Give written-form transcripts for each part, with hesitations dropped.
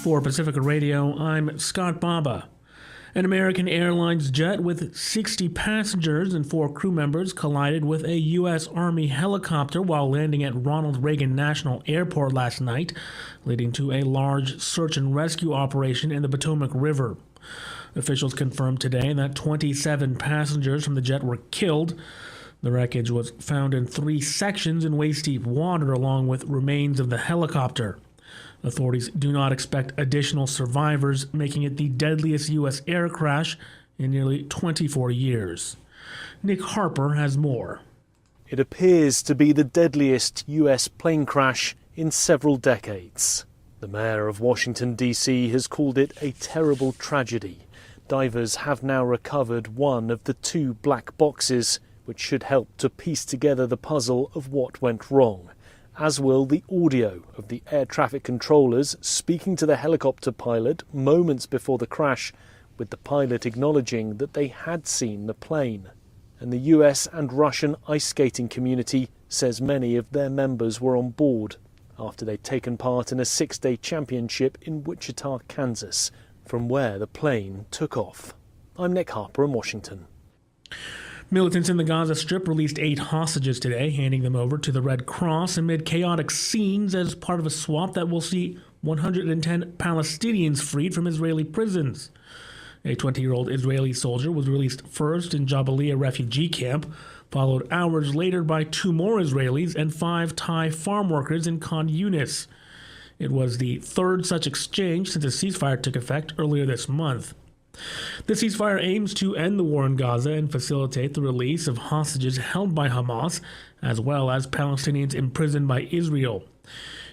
For Pacifica Radio, I'm Scott Baba. An American Airlines jet with 60 passengers and 4 crew members collided with a U.S. Army helicopter while landing at Ronald Reagan National Airport last night, leading to a large search and rescue operation in the Potomac River. Officials confirmed today that 27 passengers from the jet were killed. The wreckage was found in 3 sections in waist-deep water, along with remains of the helicopter. Authorities do not expect additional survivors, making it the deadliest U.S. air crash in nearly 24 years. Nick Harper has more. It appears to be the deadliest U.S. plane crash in several decades. The mayor of Washington, D.C. has called it a terrible tragedy. Divers have now recovered one of the 2 black boxes, which should help to piece together the puzzle of what went wrong, as will the audio of the air traffic controllers speaking to the helicopter pilot moments before the crash, with the pilot acknowledging that they had seen the plane. And the US and Russian ice skating community says many of their members were on board after they'd taken part in a 6-day championship in Wichita, Kansas, from where the plane took off. I'm Nick Harper in Washington. Militants in the Gaza Strip released 8 hostages today, handing them over to the Red Cross amid chaotic scenes as part of a swap that will see 110 Palestinians freed from Israeli prisons. A 20-year-old Israeli soldier was released first in Jabalia refugee camp, followed hours later by 2 more Israelis and 5 Thai farm workers in Khan Yunis. It was the 3rd such exchange since a ceasefire took effect earlier this month. The ceasefire aims to end the war in Gaza and facilitate the release of hostages held by Hamas, as well as Palestinians imprisoned by Israel.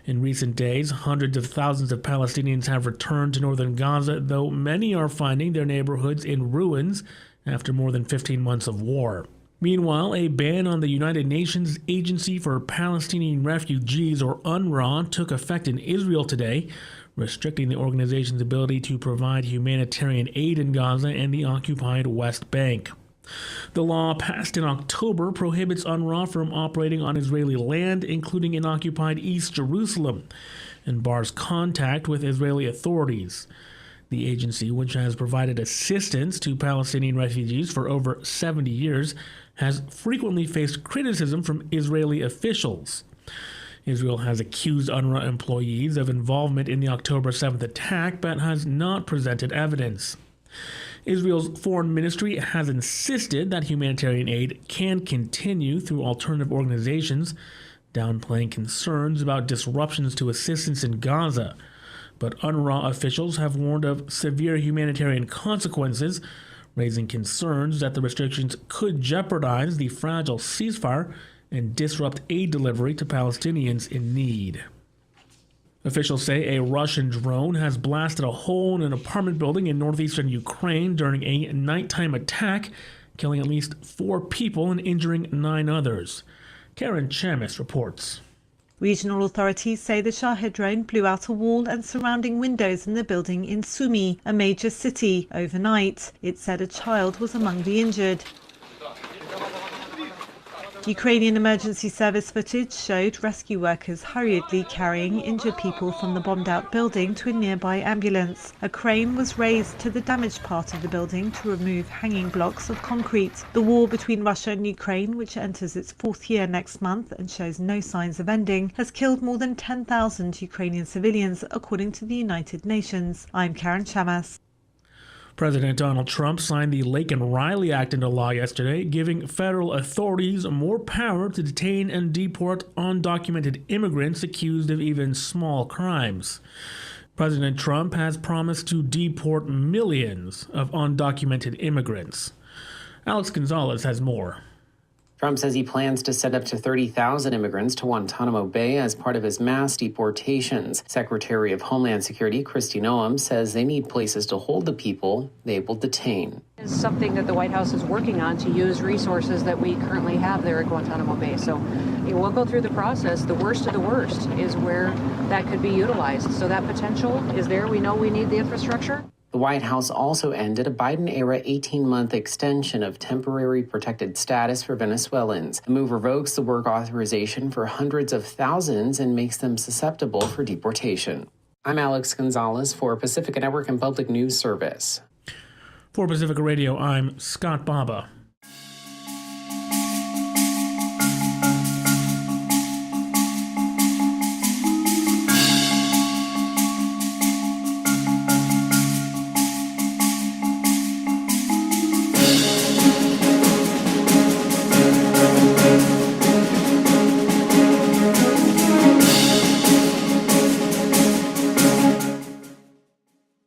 In recent days, hundreds of thousands of Palestinians have returned to northern Gaza, though many are finding their neighborhoods in ruins after more than 15 months of war. Meanwhile, a ban on the United Nations Agency for Palestinian Refugees, or UNRWA, took effect in Israel today, restricting the organization's ability to provide humanitarian aid in Gaza and the occupied West Bank. The law, passed in October, prohibits UNRWA from operating on Israeli land, including in occupied East Jerusalem, and bars contact with Israeli authorities. The agency, which has provided assistance to Palestinian refugees for over 70 years, has frequently faced criticism from Israeli officials. Israel has accused UNRWA employees of involvement in the October 7th attack, but has not presented evidence. Israel's foreign ministry has insisted that humanitarian aid can continue through alternative organizations, downplaying concerns about disruptions to assistance in Gaza. But UNRWA officials have warned of severe humanitarian consequences, raising concerns that the restrictions could jeopardize the fragile ceasefire and disrupt aid delivery to Palestinians in need. Officials say a Russian drone has blasted a hole in an apartment building in northeastern Ukraine during a nighttime attack, killing at least 4 people and injuring 9 others. Karen Chamis reports. Regional authorities say the Shahed drone blew out a wall and surrounding windows in the building in Sumy, a major city, overnight. It said a child was among the injured. Ukrainian emergency service footage showed rescue workers hurriedly carrying injured people from the bombed-out building to a nearby ambulance. A crane was raised to the damaged part of the building to remove hanging blocks of concrete. The war between Russia and Ukraine, which enters its 4th year next month and shows no signs of ending, has killed more than 10,000 Ukrainian civilians, according to the United Nations. I'm Karen Chamas. President Donald Trump signed the Laken-Riley Act into law yesterday, giving federal authorities more power to detain and deport undocumented immigrants accused of even small crimes. President Trump has promised to deport millions of undocumented immigrants. Alex Gonzalez has more. Trump says he plans to send up to 30,000 immigrants to Guantanamo Bay as part of his mass deportations. Secretary of Homeland Security Kristi Noem says they need places to hold the people they will detain. It's something that the White House is working on to use resources that we currently have there at Guantanamo Bay. So we'll go through the process. The worst of the worst is where that could be utilized. So that potential is there. We know we need the infrastructure. The White House also ended a Biden-era 18-month extension of temporary protected status for Venezuelans. The move revokes the work authorization for hundreds of thousands and makes them susceptible for deportation. I'm Alex Gonzalez for Pacifica Network and Public News Service. For Pacifica Radio, I'm Scott Baba.